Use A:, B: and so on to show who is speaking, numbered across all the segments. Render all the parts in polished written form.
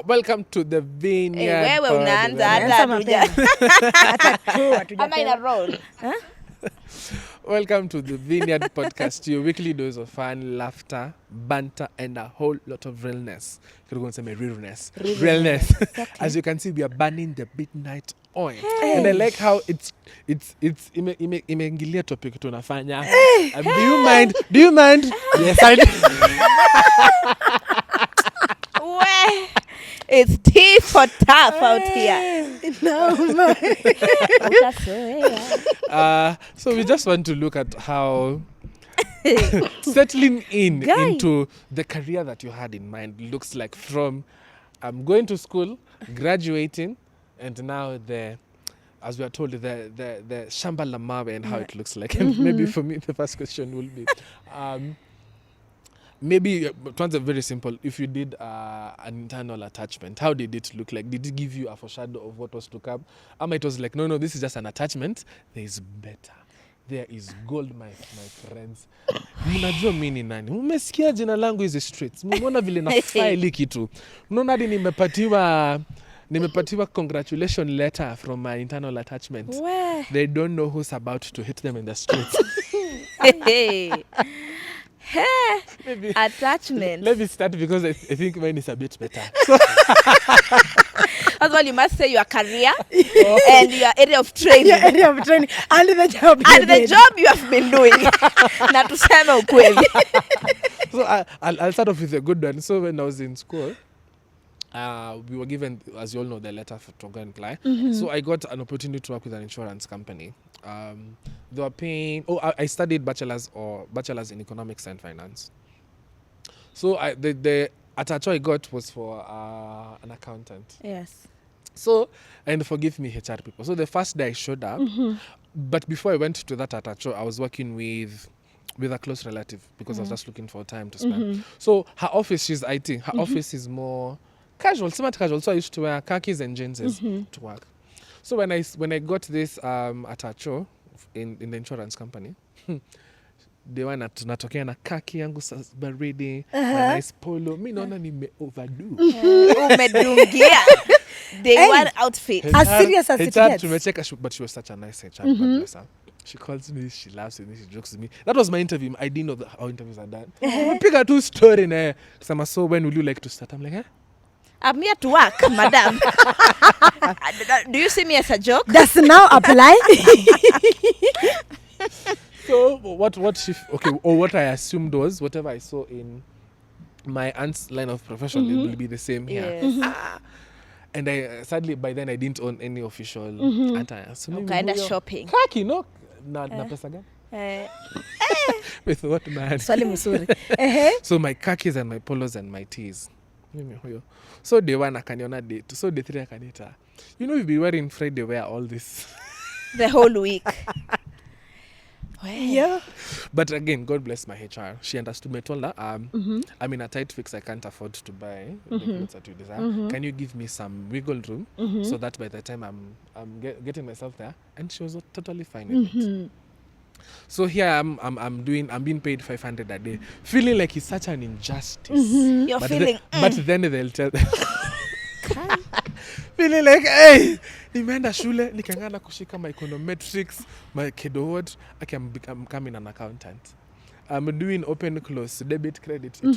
A: Welcome to the Vineyard
B: Wewe unaanza hata ama ina roll.
A: Welcome to the Vineyard Podcast, your weekly dose of fun, laughter, banter, and a whole lot of realness. Realness. Exactly. As you can see, we are burning the midnight oil. Hey. And I like how it's imeingilia topic tunafanya. Do you mind? Yes, I do.
B: It's tea for tough out here.
C: No,
A: so we just want to look at how settling into the career that you had in mind looks like, from going to school, graduating, and now as we are told, the Shamba la Mawe and how it looks like. And maybe for me, the first question will be, maybe to answer very simple, if you did an internal attachment, how did it look like? Did it give you a foreshadow of what was to come? It was like, no, this is just an attachment. There is better. There is gold, my friends. Mnajua mimi ni nani? Mmesikia jina langu hizi streets. Mmeona vile na file kitu. Mnaona hadi nimepatiwa congratulation letter from my internal attachment.
B: Where?
A: They don't know who's about to hit them in the streets.
B: Maybe. Attachment.
A: Let me start because I think mine is a bit better.
B: As well, you must say your career and your area of training.
C: Your area of training and the job.
B: And the job you have been doing. Na tuseme ukweli.
A: So I'll start off with a good one. So when I was in school, we were given, as you all know, the letter to go and apply. So I got an opportunity to work with an insurance company. They were paying. I studied bachelor's in economics and finance. So the attach I got was for an accountant.
B: Yes.
A: So, and forgive me, HR people. So the first day I showed up, but before I went to that attach, I was working with a close relative because I was just looking for time to spend. So her office, she's IT. Her office is more casual, smart casual. So I used to wear khakis and jeans to work. So when I got this atacho in the insurance company, they were natokea na khaki yangu baridi, na nice polo. Mimi naona nime overdo.
B: Umedungia. Day one outfit.
C: As serious as it gets.
A: Tumecheka, but she was such a nice HR. She calls me, she laughs with me, she jokes with me. That was my interview. I didn't know how interviews are done. Pick a two story na. So when will you like to start? I'm like,
B: I'm here to work, madam. Do you see me as a joke?
C: Does now apply?
A: So what I assumed was whatever I saw in my aunt's line of profession, it will be the same here.
B: Yes.
A: And sadly by then I didn't own any official attire. So
B: kind of shopping.
A: Khaki, no? Na pesa gani? With what man?
C: Swali mzuri.
A: So my khakis and my polos and my tees. So day one akaniona day 2. So day 3 akanita. You've been wearing Friday wear all this.
B: The whole week.
C: Yeah.
A: But again, God bless my HR. She understood me. I told her, I'm in a tight fix. I can't afford to buy the clothes that you desire. Can you give me some wiggle room so that by the time I'm getting myself there? And she was totally fine with it. So here I'm being paid 500 a day, feeling like it's such an injustice.
B: You're
A: but
B: feeling.
A: But then they'll tell them. Feeling like, hey, nimeenda shule nikangana kushika my econometrics, my kedoward. Okay, I'm becoming an accountant. I'm doing open close debit credit. It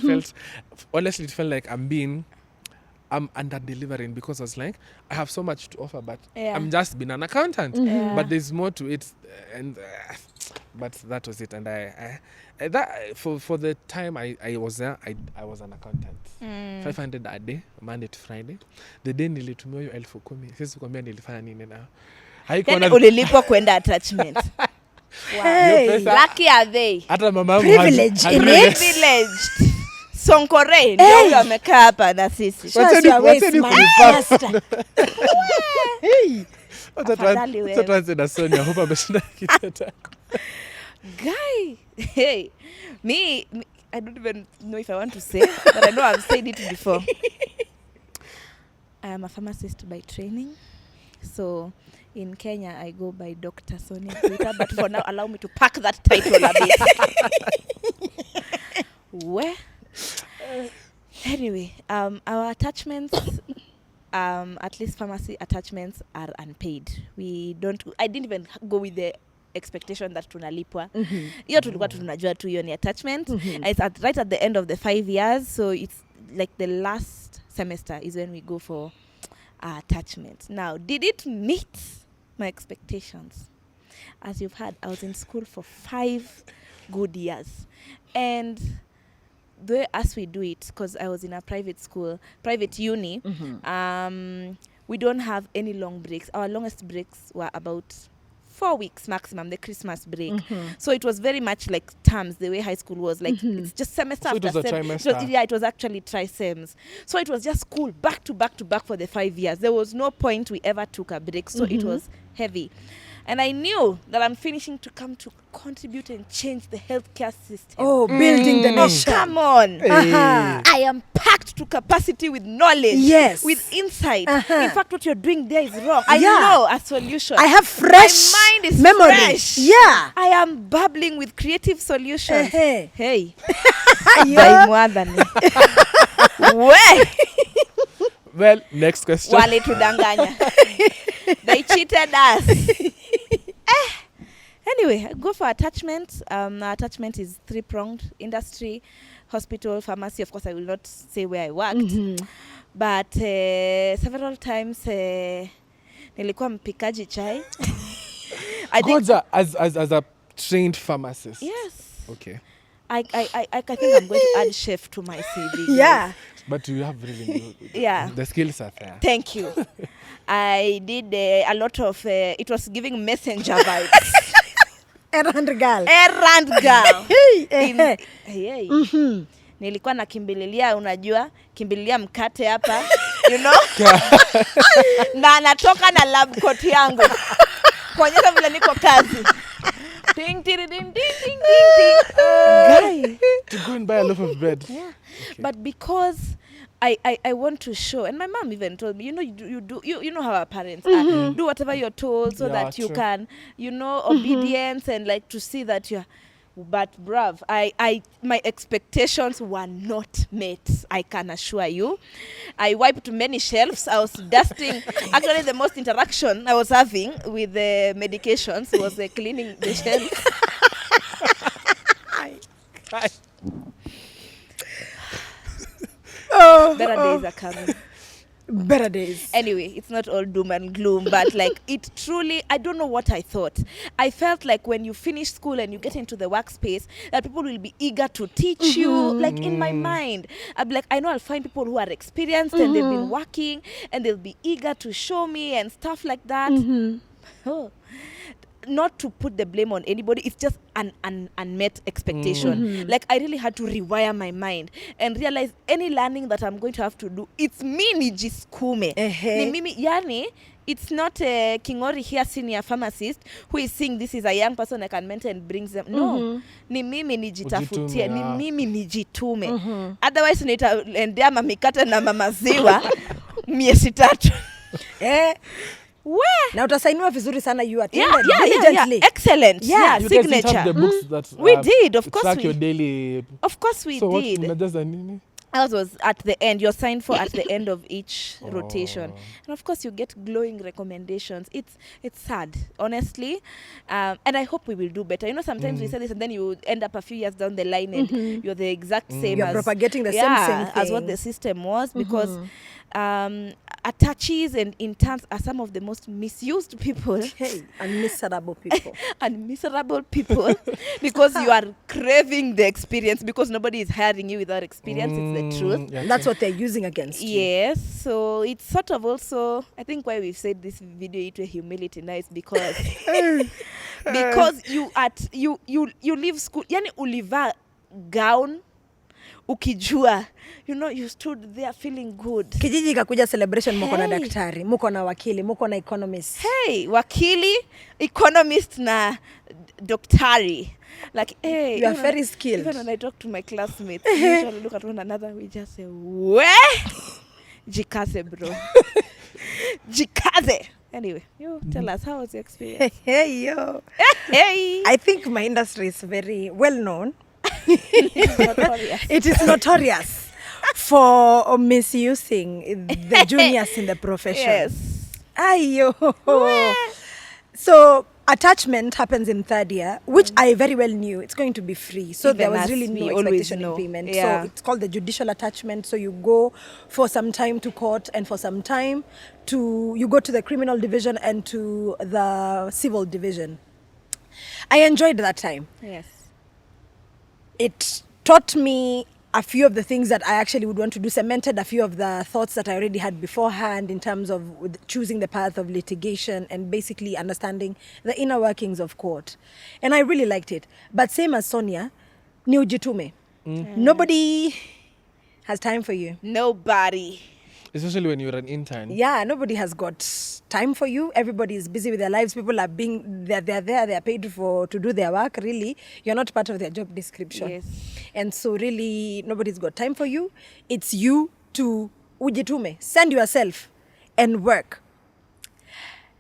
A: felt like I'm under delivering, because I was like, I have so much to offer, but I'm just being an accountant. But there's more to it, and but that was it. And I for the time I was there, I was an accountant. 500 a day, Monday to Friday. The day nilitumia hiyo 10,000. Sisi kuambia nilifanya nini na.
B: Haikuwa ulilipwa kwenda attachment. Wow. Lucky are they.
A: Hata mama
C: privileged.
B: Sonkore ndio amekaa hapa na sisi.
A: Wacha kunipasta.
C: Hey.
A: Wacha na Sonia hope ameshinda kitu.
B: Guy, hey, me, I don't even know if I want to say, but I know I've said it before. I am a pharmacist by training. So in Kenya, I go by Dr. Sonia Twitter, but for now, allow me to pack that title a bit. Where? Anyway, our attachments, at least pharmacy attachments, are unpaid. I didn't even go with the expectation that tunalipwa. Hiyo tulikuwa tunajua tu hiyo ni attachment. And it's right at the end of the 5 years, so it's like the last semester is when we go for attachment. Now, did it meet my expectations? As you've heard, I was in school for 5 good years, and the way as we do it, because I was in a private uni, we don't have any long breaks. Our longest breaks were about 4 weeks maximum, the Christmas break. So it was very much like terms, the way high school was. Like, it's just semester
A: So
B: after
A: it was a
B: semester.
A: trimester.
B: It was actually trisems. So it was just school back to back to back for the 5 years. There was no point we ever took a break. So it was heavy. And I knew that I'm finishing to come to contribute and change the healthcare system.
C: Oh, building the nation.
B: Come on. I am packed to capacity with knowledge.
C: Yes.
B: With insight. In fact, what you're doing there is wrong. I
C: Yeah.
B: know a solution.
C: I have fresh
B: My mind is
C: memory.
B: fresh.
C: Yeah.
B: I am bubbling with creative solutions. Hey.
C: Yeah.
B: Mwadhani. We.
A: Well, next question.
B: Wale tudanganya. They cheated us. Anyway, go for attachment. Our attachment is 3-pronged: industry, hospital, pharmacy. Of course, I will not say where I worked. But several times nilikuwa mpikaji chai. I think
A: Goja, as a trained pharmacist.
B: yes.
A: Okay.
B: I think I'm going to add chef to my CV.
C: Yeah.
A: But you have really
B: Yeah.
A: the skills are there.
B: Thank you. I did a lot of it was giving messenger vibes.
C: Errand girl.
B: Errand girl.
C: Hey.
B: Hey. Nilikuwa nakimbililia, unajua, kimbililia mkate hapa, you know? Na natoka na lab coat yangu. Kuonyesha vile niko kazi. Ding ding ding ding ding ding. Guy.
A: To go and buy a loaf of bread.
B: Yeah.
A: Okay.
B: But because I want to show, and my mom even told me, you know, you know how our parents are. Do whatever you're told so
A: Yeah,
B: that you
A: true.
B: can, you know, obedience and like to see that you're. But bruv, my expectations were not met. I can assure you. I wiped many shelves. I was dusting. Actually, the most interaction I was having with the medications was cleaning the shelves. Better days are coming.
C: Better days.
B: Anyway, it's not all doom and gloom, but like it truly, I don't know what I thought. I felt like when you finish school and you get into the workspace, that people will be eager to teach you. Like in my mind, I'd be like, I know I'll find people who are experienced and they've been working and they'll be eager to show me and stuff like that. Oh. Not to put the blame on anybody, it's just an unmet expectation. Like I really had to rewire my mind and realize any learning that I'm going to have to do, it's me nijiskume. Ni mimi, yani, it's not Kingori here, senior pharmacist, who is saying this is a young person I can mentor and brings them. No. Ni mimi nijitafutie, ni mimi nijitume. Otherwise nitaendea mamikate na mamaziwa miezi 3.
C: Na utasainiwa vizuri sana, you attended
B: Yeah.
C: diligently.
B: Excellent.
C: Yeah,
A: You guys didn't
B: signature.
A: have the books that
B: We did, of course
A: track
B: we-
A: your daily.
B: Of course we
A: So what
B: did.
A: unajaza nini?
B: Ours was at the end. You're signed for at the end of each rotation, and of course you get glowing recommendations. It's sad, honestly, and I hope we will do better. You know, sometimes we say this and then you end up a few years down the line and you're the exact same.
C: You're
B: as,
C: propagating the same
B: as what
C: thing.
B: the system was, because attaches and interns are some of the most misused people.
C: Hey, and miserable people.
B: And miserable people because you are craving the experience, because nobody is hiring you without experience. It's the truth.
A: Yeah,
C: That's what they're using against you.
B: Yes, so it's sort of also, I think why we've said this video into humility now is because you leave school, yani uliva gown ukijua, you know, you stood there feeling good.
C: Kijiji ikakuja celebration, muko na
B: Hey.
C: daktari, muko na wakili, muko na economist.
B: Hey, wakili, economist na daktari. Like, hey,
C: You are
B: even
C: very
B: when-
C: skilled.
B: Even when I talk to my classmates, we usually look at one another, we just say, we jikaze bro. Jikaze. Anyway, you tell us, how was your experience?
C: Hey, yo.
B: Hey.
C: I think my industry is very well known.
B: Notorious.
C: It is notorious for misusing the juniors in the profession.
B: Yes.
C: Ayo. So attachment happens in third year, which I very well knew it's going to be free. So
B: Even
C: there was
B: us,
C: really
B: we
C: no
B: always
C: expectation
B: know.
C: in payment.
B: Yeah.
C: So it's called the judicial attachment. So you go for some time to court, and for some time you go to the criminal division and to the civil division. I enjoyed that time.
B: Yes.
C: It taught me a few of the things that I actually would want to do, cemented a few of the thoughts that I already had beforehand in terms of choosing the path of litigation and basically understanding the inner workings of court. And I really liked it. But same as Sonia, ni ujitume. Nobody has time for you.
B: Nobody.
A: Especially when you're an intern.
C: Yeah, nobody has got time for you. Everybody is busy with their lives. People are they're there, they're paid to do their work. Really, you're not part of their job description.
B: Yes.
C: And so really, nobody's got time for you. It's you to ujitume, send yourself and work.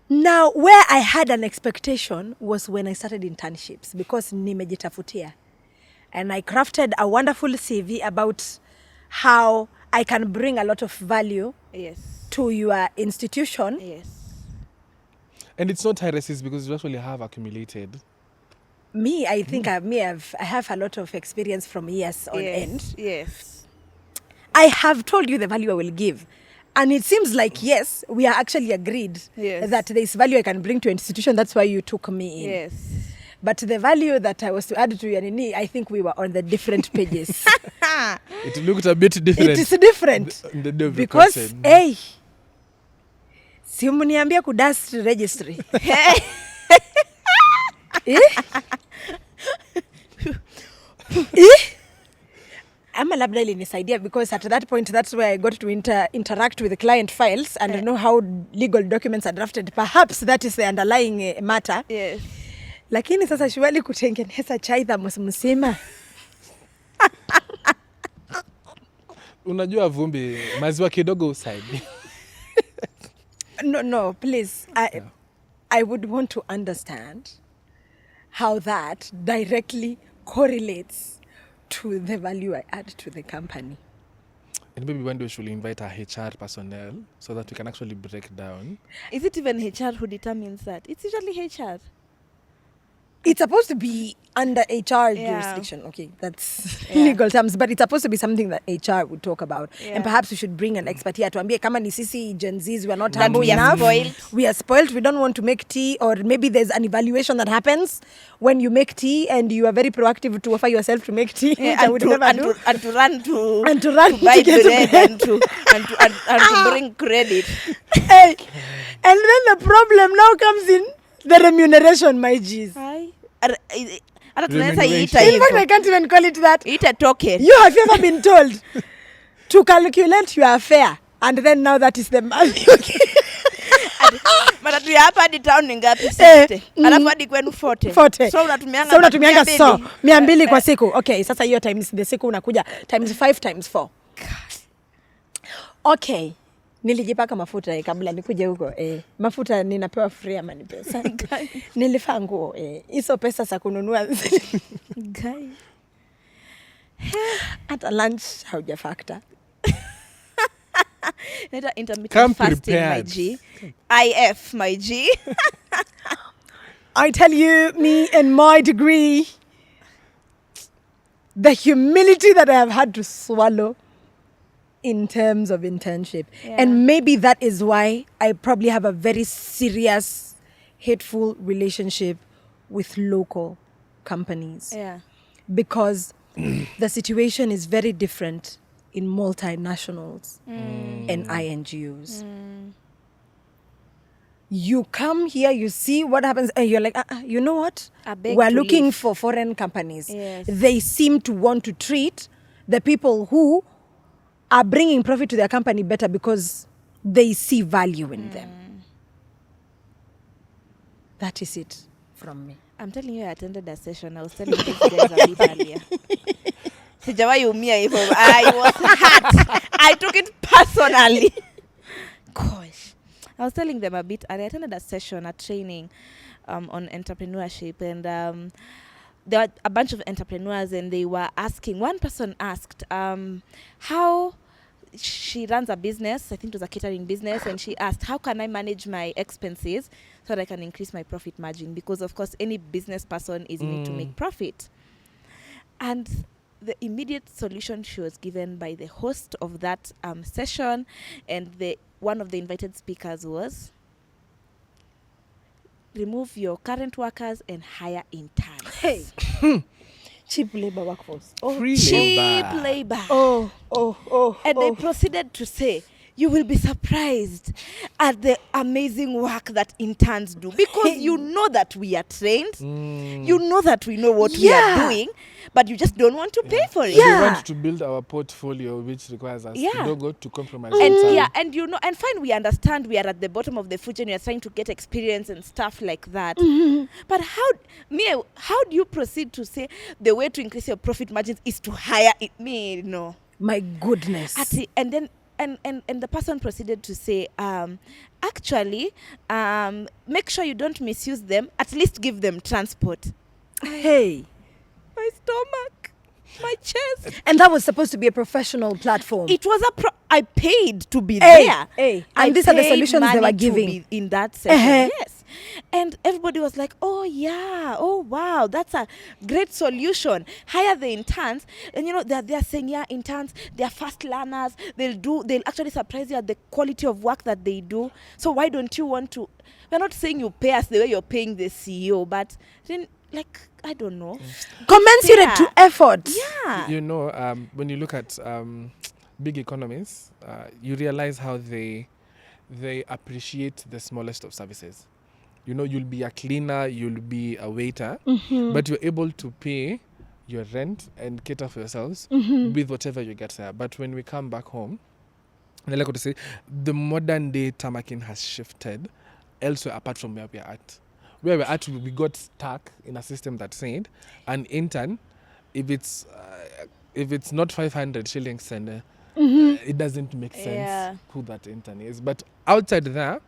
C: Now, where I had an expectation was when I started internships, because nimejitafutia. And I crafted a wonderful CV about how I can bring a lot of value
B: Yes.
C: to your institution.
B: Yes.
A: And it's not heresies because you actually have accumulated.
C: Me, I think I have a lot of experience from years on end.
B: Yes.
C: I have told you the value I will give. And it seems like, yes, we are actually agreed that there is value I can bring to an institution. That's why you took me in.
B: Yes.
C: But the value that I was to add to your nini, I think we were on the different pages.
A: It looked a bit different.
C: It is different. Because, hey, si mniambia kudust registry. Ama labda ilinisaidia, because at that point that's where I got to interact with the client files and know how legal documents are drafted. Perhaps that is the underlying matter.
B: Yes.
C: Lakini sasa shughuli kutengeneza chai thermos mzima.
A: Unajua vumbi, maziwa kidogo usaidi.
C: No, please. I would want to understand how that directly correlates to the value I add to the company.
A: And maybe one day we should invite our HR personnel so that we can actually break down.
B: Is it even HR who determines that? It's usually HR.
C: It's supposed to be under HR jurisdiction. Okay, that's legal terms, but it's supposed to be something that HR would talk about. And perhaps we should bring an expert here to ambie kama ni sisi Gen Zs, we are not humble enough. We are spoiled. We don't want to make tea, or maybe there's an evaluation that happens when you make tea and you are very proactive to offer yourself to make tea, which I would never do.
B: And to run to
C: to
B: buy
C: get
B: bread
C: bread.
B: and to bring credit.
C: Hey, and then the problem now comes in the remuneration, my G's.
B: Hi. Hata tunaweza
A: Remuneration.
B: iita
C: In fact,
B: hivyo.
C: I can't even call it that.
B: Iita token.
C: You have ever been told to calculate your fare, and then now that is the money? Okay.
B: Matatu ya hapa hadi town ni ngapi? 60. Alafu hadi kwenu 40.
C: 40.
B: So unatumianga
C: So unatumianga
B: 200.
C: 200 kwa siku. Okay, sasa hiyo times the siku unakuja times 5 times 4. Okay. Nilijipaka mafuta kabla nikuje huko. Mafuta ninapewa free ama ni pesa? Nilifaa nguo. Hizo pesa za kununua.
B: Guy.
C: Hata lunch hauja factor.
B: Neta intermittent
A: Come
B: fasting, my
A: prepared.
B: G. IF, my G.
C: I tell you, me and my degree, the humility that I have had to swallow in terms of internship. And maybe that is why I probably have a very serious, hateful relationship with local companies.
B: Yeah.
C: Because the situation is very different in multinationals and INGOs. You come here, you see what happens, and you're like, you know what?
B: I beg
C: We're
B: to
C: looking
B: leave.
C: for foreign companies.
B: Yes.
C: They seem to want to treat the people who are bringing profit to their company better because they see value in them. That is it from me.
B: I'm telling you, I attended a session. I was telling these guys a bit earlier. Sijawahi umia hivyo. I was hurt. I took it personally. Gosh. I was telling them a bit, and I attended a session, a training on entrepreneurship, and there were a bunch of entrepreneurs, and they were asking, one person asked how she runs a business, I think it was a catering business, and she asked, how can I manage my expenses so that I can increase my profit margin? Because, of course, any business person is in it to make profit. And the immediate solution she was given by the host of that session, and one of the invited speakers was, remove your current workers and hire interns.
C: Hey. Cheap labor workforce.
B: Cheap labor. And they proceeded to say, you will be surprised at the amazing work that interns do, because you know that we are trained, you know that we know what we are doing, but you just don't want to pay for it.
A: We want to build our portfolio, which requires us to don't go to compromise.
B: And you know, and fine, we understand we are at the bottom of the food chain, we are trying to get experience and stuff like that. But how do you proceed to say the way to increase your profit margins is to hire it? No.
C: My goodness.
B: And then and the person proceeded to say, actually, make sure you don't misuse them. At least give them transport.
C: Hey.
B: My stomach. My chest.
C: And that was supposed to be a professional platform.
B: It was I paid to be there.
C: And these are the solutions they were giving.
B: In that session, yes. And everybody was like, oh, yeah. Oh, wow. That's a great solution. Hire the interns. And, you know, they're saying, yeah, interns, they're fast learners. They'll actually surprise you at the quality of work that they do. So why don't you want to... We're not saying you pay us the way you're paying the CEO, but then, like, I don't know.
C: Commensurate to effort.
B: Yeah.
A: You know, when you look at big economies, you realize how they appreciate the smallest of services. You know, you'll be a cleaner, you'll be a waiter, but you're able to pay your rent and cater for yourselves with whatever you get there. But when we come back home, and I like to say, the modern day tamakin has shifted elsewhere apart from where we are at. Where we're at, we got stuck in a system that said an intern, if it's not 500 shillings, and it doesn't make sense who that intern is. But outside there,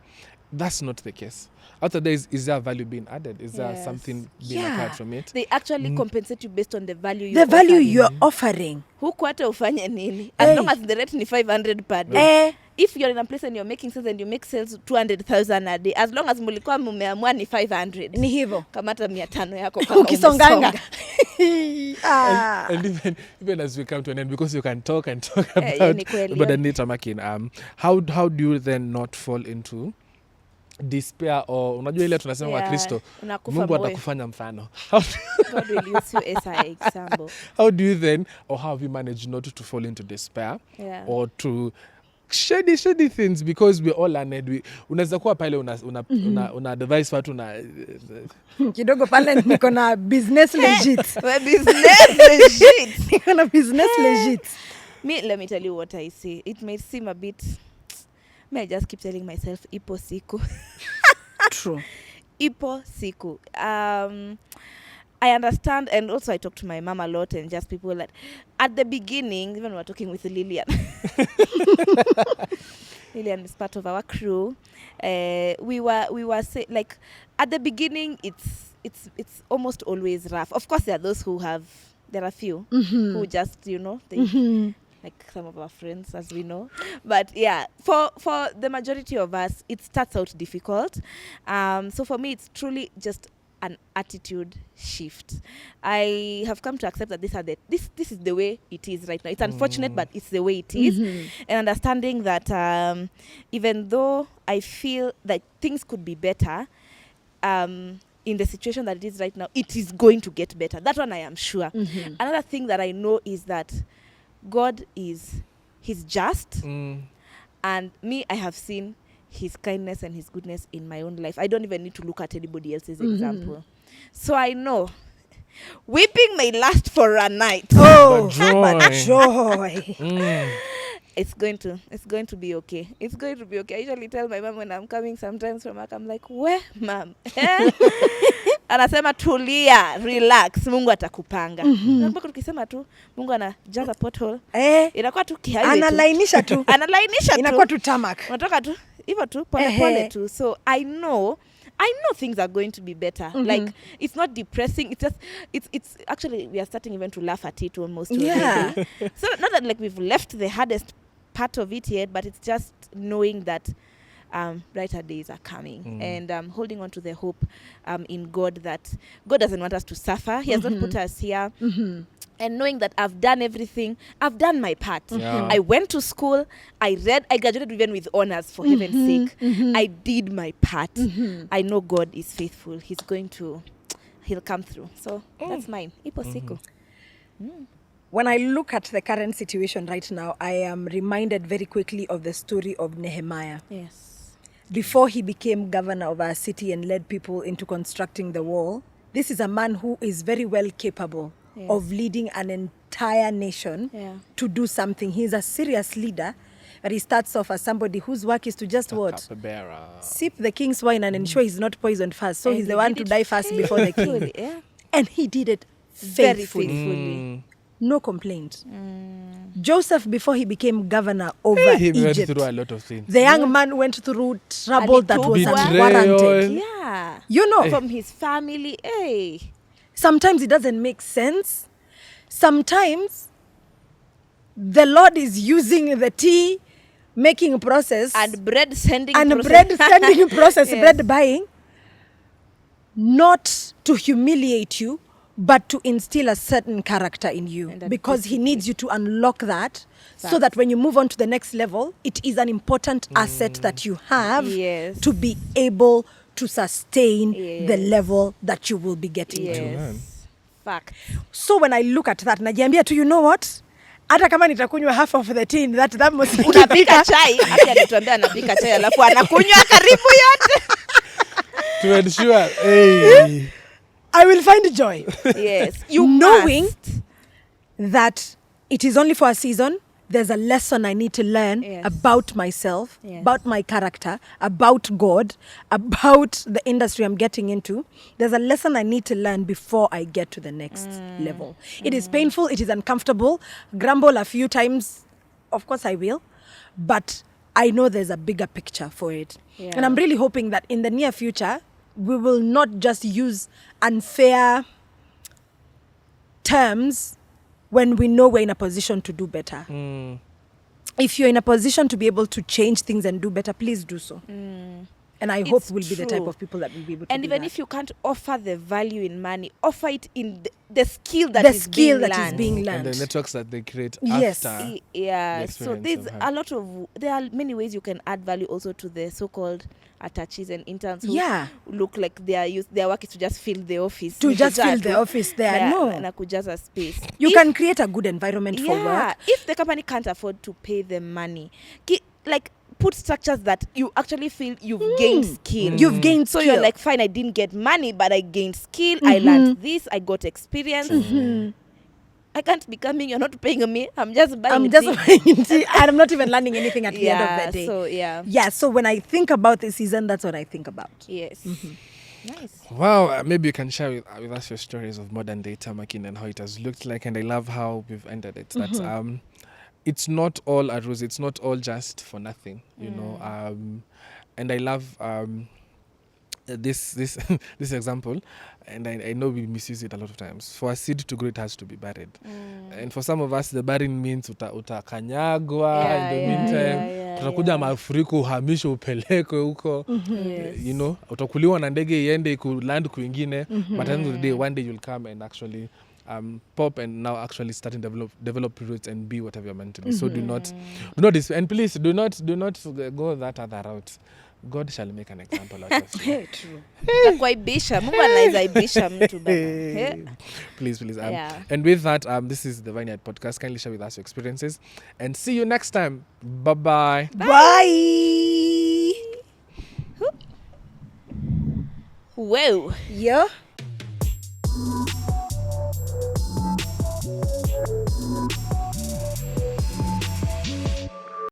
A: that's not the case. Outside there, is there value being added? Is there something being acquired from it?
B: They actually compensate you based on the value
C: you're offering.
B: Huku hata ufanye nini? As long as the rate ni 500 per day. If you're in a place and you're making sales and you make sales 200,000 a day, as long as mulikuwa mumeamua ni 500.
C: Ni hivyo.
B: Kamata 500 yako kama
C: ukisonganga.
A: And even as we come to an end, because you can talk about the data marking, how do you then not fall into despair, or unajua ile tunasema wa Kristo, Mungu atakufanya mfano.
B: God will use you as an example.
A: How do you then, or how have you managed not to fall into despair or to shady things, because we all learned. Unaweza kuwa pale una advice watu na
C: kidogo pale niko na business legit. Niko na business legit.
B: Let me tell you what I see. It may seem a bit... I just keep telling myself, ipo siku.
C: True.
B: Ipo siku. I understand, and also I talk to my mom a lot, and just people like, at the beginning, even we were talking with Lillian. Lillian is part of our crew. We were say, like, at the beginning, it's almost always rough. Of course, there are a few who just, you know, they... like some of our friends, as we know. But yeah, for the majority of us, it starts out difficult. So for me, it's truly just an attitude shift. I have come to accept that this is the way it is right now. It's unfortunate, but it's the way it is. And understanding that even though I feel that things could be better, in the situation that it is right now, it is going to get better. That one I am sure. Another thing that I know is that God he's just, and me, I have seen his kindness and his goodness in my own life. I don't even need to look at anybody else's example. So I know weeping may last for a night.
C: But joy.
B: It's going to be okay. It's going to be okay. I usually tell my mom when I'm coming sometimes from work, I'm like, where, mom? Anasema tulia, relax, Mungu atakupanga. Mpaka tukisema tu Mungu anajaza pothole. Inakuwa tu kihaile.
C: Analainisha tu.
B: Inakuwa
C: tu tamak.
B: Unatoka tu hivyo tu pole pole tu. So I know things are going to be better. Like it's not depressing, it's actually we are starting even to laugh at it almost already. So not that like we've left the hardest part of it yet, but it's just knowing that brighter days are coming, and holding on to the hope in God, that God doesn't want us to suffer. He has not put us here. And knowing that I've done everything, I've done my part. I went to school, I read, I graduated even with honors, for heaven's sake. I did my part. I know God is faithful. He'll come through. So that's mine. Ipo siku.
C: When I look at the current situation right now, I am reminded very quickly of the story of Nehemiah.
B: Yes.
C: Before he became governor of our city and led people into constructing the wall, this is a man who is very well capable of leading an entire nation to do something. He's a serious leader, but he starts off as somebody whose work is to just sip the king's wine and ensure he's not poisoned first. So he's the one to die first before the king. And he did it
B: Very
C: faithfully.
B: faithfully.
C: No complaint. Joseph, before he became governor over
A: He went
C: Egypt,
A: through a lot of things.
C: the young man went through trouble that was
B: Betrayal.
C: unwarranted.
B: Yeah.
C: You know,
B: From his family. Hey.
C: sometimes it doesn't make sense. Sometimes the Lord is using the tea making process
B: And bread sending
C: and
B: process.
C: bread sending process,
B: Yes.
C: bread buying, not to humiliate you, but to instill a certain character in you,
B: And that
C: because he needs you to unlock that, so
B: Facts.
C: that when you move on to the next level, it is an important asset that you have
B: Yes.
C: to be able to sustain the
B: Yes.
C: level that you will be getting to.
B: Yes. Fact.
C: So when I look at that, najiambia tu, you know what, hata kama nitakunywa half of the tea in that thermos
B: Unapika chai. Hata alituambia anapika chai alafu anakunywa karibu yote.
A: To ensure, hey.
C: I will find joy.
B: Yes. You
C: Knowing
B: must.
C: that it is only for a season. There's a lesson I need to learn
B: Yes.
C: about myself,
B: Yes.
C: about my character, about God, about the industry I'm getting into. There's a lesson I need to learn before I get to the next level. It is painful, it is uncomfortable. Grumble a few times, of course I will, but I know there's a bigger picture for it.
B: Yeah.
C: And I'm really hoping that in the near future, we will not just use unfair terms when we know we're in a position to do better. If you're in a position to be able to change things and do better, please do so. And I hope
B: It's
C: we'll be the type
B: true.
C: of people that will be able to
B: And
C: do
B: even
C: that.
B: if you can't offer the value in money, offer it in the skill that
C: The
B: is
C: skill
B: being
C: that is
B: learned.
C: being
A: And
C: learned.
A: the networks that they create
C: Yes.
A: after.
B: Yeah,
A: the
B: so
A: experience
B: there's
A: of
B: there are many ways you can add value also to the so-called attaches and interns who
C: Yeah.
B: look like their work is to just fill the office.
C: To just
B: Kujaa
C: fill
B: tu.
C: the office there. No.
B: Na kujaza space.
C: You
B: If-
C: can create a good environment for work.
B: if the company can't afford to pay them money, put structures that you actually feel you've gained skill.
C: You've gained
B: So
C: skill.
B: you're like, fine, I didn't get money, but I gained skill. I learned this. I got experience. I can't be coming. You're not paying me. I'm just buying.
C: I'm just
B: tea.
C: buying tea, and I'm not even learning anything at the end of the day.
B: So yeah.
C: Yeah, so when I think about this season, that's what I think about.
B: Yes. Nice.
A: Wow, maybe you can share with us your stories of modern day tamakin and how it has looked like. And I love how we've ended it. That it's not all a rose. It's not all just for nothing, you know. And I love this this example, and I know we misuse it a lot of times. For a seed to grow, it has to be buried. And for some of us, the burying means utakanyagwa. In the meantime, tutakuja mafuriko, uhamisho, upelekwe huko. You know, utakuliwa na ndege iende land kwingine. But at the end of the day, one day you'll come and actually pop and now actually starting develop roots and be whatever you're meant to be. So do not and please do not go that other route. God shall make an example out of you.
C: True.
B: Kuaibisha. Mungu anaweza aibisha mtu bana.
A: Please.
B: Yeah.
A: And with that, this is the Vineyard Podcast. Kindly share with us your experiences. And see you next time. Bye-bye.
C: Bye.
B: Whoa.
C: Yeah.